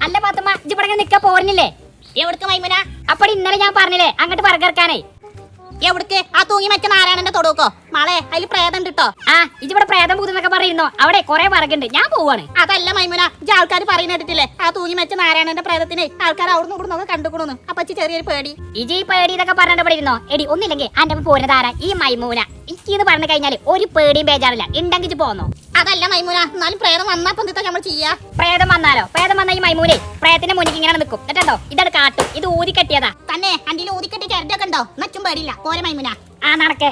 അല്ല പാത്തുമ്മ ഇജ്ജ് ഇവിടെ നിൽക്കാൻ പോരുന്നില്ലേ? എവിടേക്ക് മൈമുന? അപ്പോൾ ഇന്നലെ ഞാൻ പറഞ്ഞില്ലേ അങ്ങോട്ട് പറകർക്കാനേ. എവിടേക്ക്? ആ തൂങ്ങി മറ്റ നാരായണന്റെ തൊടുക്കോ മാളെ, അതിൽ പ്രേതം കിട്ടോ? ആ ഇജിവിടെ പ്രേതം പൂതെന്നൊക്കെ പറയുന്നോ? അവിടെ കുറെ പറകുണ്ട്, ഞാൻ പോവാണ്. അതല്ല മൈമുന, ഇജ്ജ് ആൾക്കാർ പറയുന്ന കേട്ടിട്ടില്ലേ ആ തൂങ്ങി മറ്റ നാരായണന്റെ പ്രേതത്തിന് ആൾക്കാർ അവിടുന്ന് ഇവിടുന്നൊക്കെ കണ്ടുകൊടുന്നു. അപ്പൊ ചെറിയൊരു പേടി. ഇജി പേടി എന്നൊക്കെ പറഞ്ഞിട്ട് ഇരുന്നോ? എടി ഒന്നില്ലെങ്കിൽ അന്റെ പോരുന്നതാരാ ഈ മൈമൂന. ഇക്കിന്ന് പറഞ്ഞു കഴിഞ്ഞാല് ഒരു പേടിയും ബേജാറില്ല, ഉണ്ടെങ്കിൽ പോന്നോ. അതല്ല മൈമുന, എന്നാലും പ്രേതം വന്നപ്പോ എന്താ നമ്മൾ ചെയ്യാ? പ്രേതം വന്നാലോ? പ്രേതം വന്ന ഈ മൈമൂനെ പ്രേതത്തിന്റെ മുന്നിൽ ഇങ്ങനെ നിൽക്കും. എന്നിട്ടോ ഇതാണ് കാട്ടും. ഇത് ഊതി കെട്ടിയതാ തന്നെ. അന്റെ ഊതിക്കെട്ടി ചരടൊക്കെ ഉണ്ടോ? നച്ചും പേടില്ല. പോരെ മൈമുന. ആ നടക്കേ.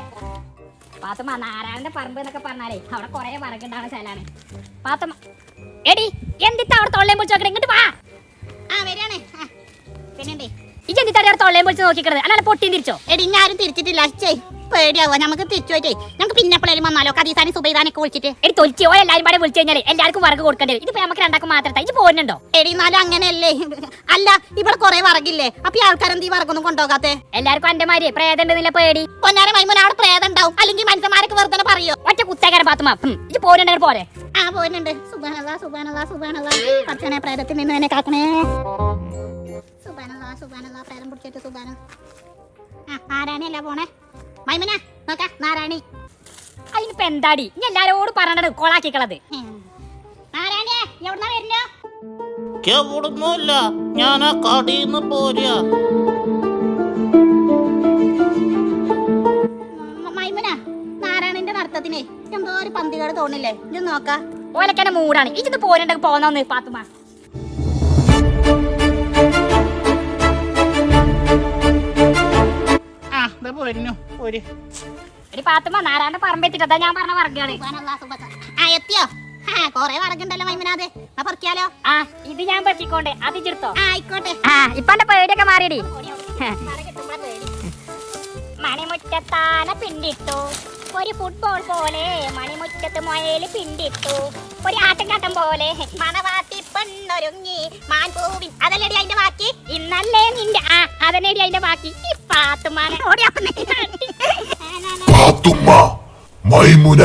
പാത്തമ്മ നാരായണന്റെ പറമ്പ് എന്നൊക്കെ പറഞ്ഞാലേ അവിടെ കുറെ പറകുണ്ടാണ് സ്ഥലാണ്. പാത്തമ്മ എടി എന്തിട്ടാ അവിടെ തൊള്ളയും പൊളിച്ച് നോക്കണേ? ഇങ്ങോട്ട് വാ. ആ വരാണ്. പിന്നെ ഇജ് എന്തിട്ടാ അവിടെ തൊള്ളയും പൊളിച്ച് നോക്കിക്കണത്? അല്ലാതെ പൊട്ടിയും തിരിച്ചോ? എടി ഞാരും തിരിച്ചിട്ടില്ല. പേടിയാവോ നമുക്ക് തിരിച്ചു പോയിട്ടേ. നമുക്ക് പിന്നെ എപ്പോഴേലും വന്നാലോ? കദീസാനി സുബൈദാനൊക്കെ വിളിച്ചിട്ട്. എടി തൊലിച്ചോ എല്ലാരും പാടെ വിളിച്ചു കഴിഞ്ഞാൽ എല്ലാവർക്കും വറക് കൊടുക്കേണ്ടി വരും. ഇതിപ്പോ നമുക്ക് രണ്ടാക്കും മാത്രം. ഇജ് പോരുന്നുണ്ടോ? എടി എന്നാലും അങ്ങനെയല്ലേ. അല്ല ഇവിടെ കുറെ വറകില്ലേ, അപ്പൊ ഈ ആൾക്കാരെന്ത് ഈ വറകൊന്നും കൊണ്ടുപോകാത്തെ? എല്ലാവർക്കും എന്റെ മാതിരി പ്രേതണ്ടെന്നില്ല പേടി. പൊന്നാര മൈമുന, അവിടെ പ്രേതം ഉണ്ടാവും. അല്ലെങ്കിൽ മനുഷ്യന്മാരൊക്കെ വെറുതെ പറയോ? ഒറ്റ കുത്തേക്കാരെ പാത്തുമ്മ. ഇജ് പോരുന്നുണ്ടെങ്കിൽ പോരെ. ആ പോരുന്നുണ്ട്. സുബ്ഹാനല്ലാഹ് സുബ്ഹാനല്ലാഹ് സുബ്ഹാനല്ലാഹ്. പടച്ചോനെ പ്രേതത്തിൽ നിന്ന് എന്നെ കാക്കണേ. സുബ്ഹാനല്ലാഹ് സുബ്ഹാനല്ലാഹ്. പ്രേതം പിടിച്ചിട്ട് സുബ്ഹാനല്ലാഹ്. ആ നാരായണിയല്ല പോണേ മൈമുന. നോക്ക നാരായണി. അതിനിപ്പോ എന്താടി ഇനി എല്ലാരോടും പറഞ്ഞത് കോളാക്കിക്കളത്. നാരായണിയെ എവിടുന്നാ വരുന്നോ? എവിടുന്നില്ല, ഞാൻ ആ കടയിന്ന് പോരാ. മൈമുന, നാരായണന്റെ നടത്തത്തിനെ എന്തോ ഒരു പന്തികേട് തോന്നില്ലേ? ഇത് നോക്ക. ഓലക്കന്റെ മൂടാണ്. ഇജിന്ന് പോരുന്നുണ്ടെങ്കിൽ പോന്നോന്ന് പാത്തുമ്മ. എടി പാത്തുമ്മ നാരായണ പറമ്പെത്തിട്ടാ ഞാൻ പറഞ്ഞ വർഗ്ഗാണ്. എത്തിയോ? കൊറേ വറകുണ്ടല്ലോ മൈമുനാതെ. പറിക്കാലോ? ആ ഇത് ഞാൻ പറ്റിക്കോണ്ടേ അത് ഇച്ചെടുത്തോ. ആയിക്കോട്ടെ. ആ ഇപ്പൊ എന്റെ പേടിയൊക്കെ മാറിയടി. മണിമുറ്റത്താന പിണ്ടിട്ടു ഒരു ഫുട്ബോൾ പോലെ, മണിമുറ്റത്ത് മൊയല് പിണ്ടിട്ടു ഒരു ആട്ടുംകാട്ടം പോലെ, മണവാട്ടി പെണ്ണൊരുങ്ങി മാൻപൂവിൻ. അതല്ലേടി അതിന്റെ ബാക്കി? ഇന്നല്ലേ നിന്റെ ആ അതന്നെടി അതിന്റെ ബാക്കി. ഈ പാത്തുമ്മാനെ പാത്തുമ്മ മൈമുന.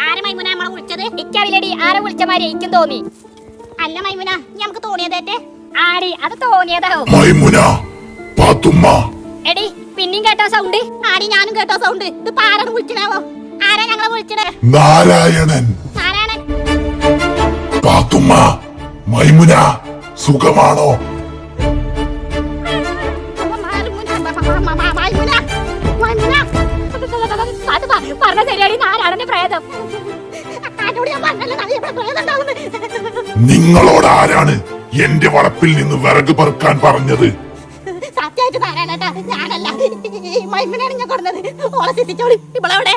ആരെ മൈമുന നമ്മളെ വിളിച്ചത്? ഇക്കറിയില്ലടി ആരെ വിളിച്ച മാതിരി എനിക്കും തോന്നി. അല്ല മൈമുന, നമുക്ക് തോന്നിയതേറ്റെ. ആടി അത് തോന്നിയതാവും. മൈമുന പാത്തുമ്മ. എടി പിന്നെയും കേട്ടോ സൗണ്ട്? ആടി ഞാനും കേട്ടോ സൗണ്ട്. ഇത് ആരാണ് വിളിച്ചണാവോ? ആരാ ഞങ്ങളെ വിളിച്ചത്? നാരായണൻ. നാരായണൻ. പാത്തുമ്മ മൈമുന സുഖമാണോ? പറഞ്ഞ ശരിയാടി നാരായണന്റെ പ്രേതം. നിങ്ങളോട് ആരാണ് എന്റെ വളപ്പിൽ നിന്ന് വിറക് പെറുക്കാൻ പറഞ്ഞത്? സത്യമായിട്ട് നാരായണേട്ടാ, ഞാനല്ല. മൈമുനാണ് ഞാൻ കൊടുന്നത്. ഓളെ സിദ്ധിച്ചോളി. ഇവളെവിടെ?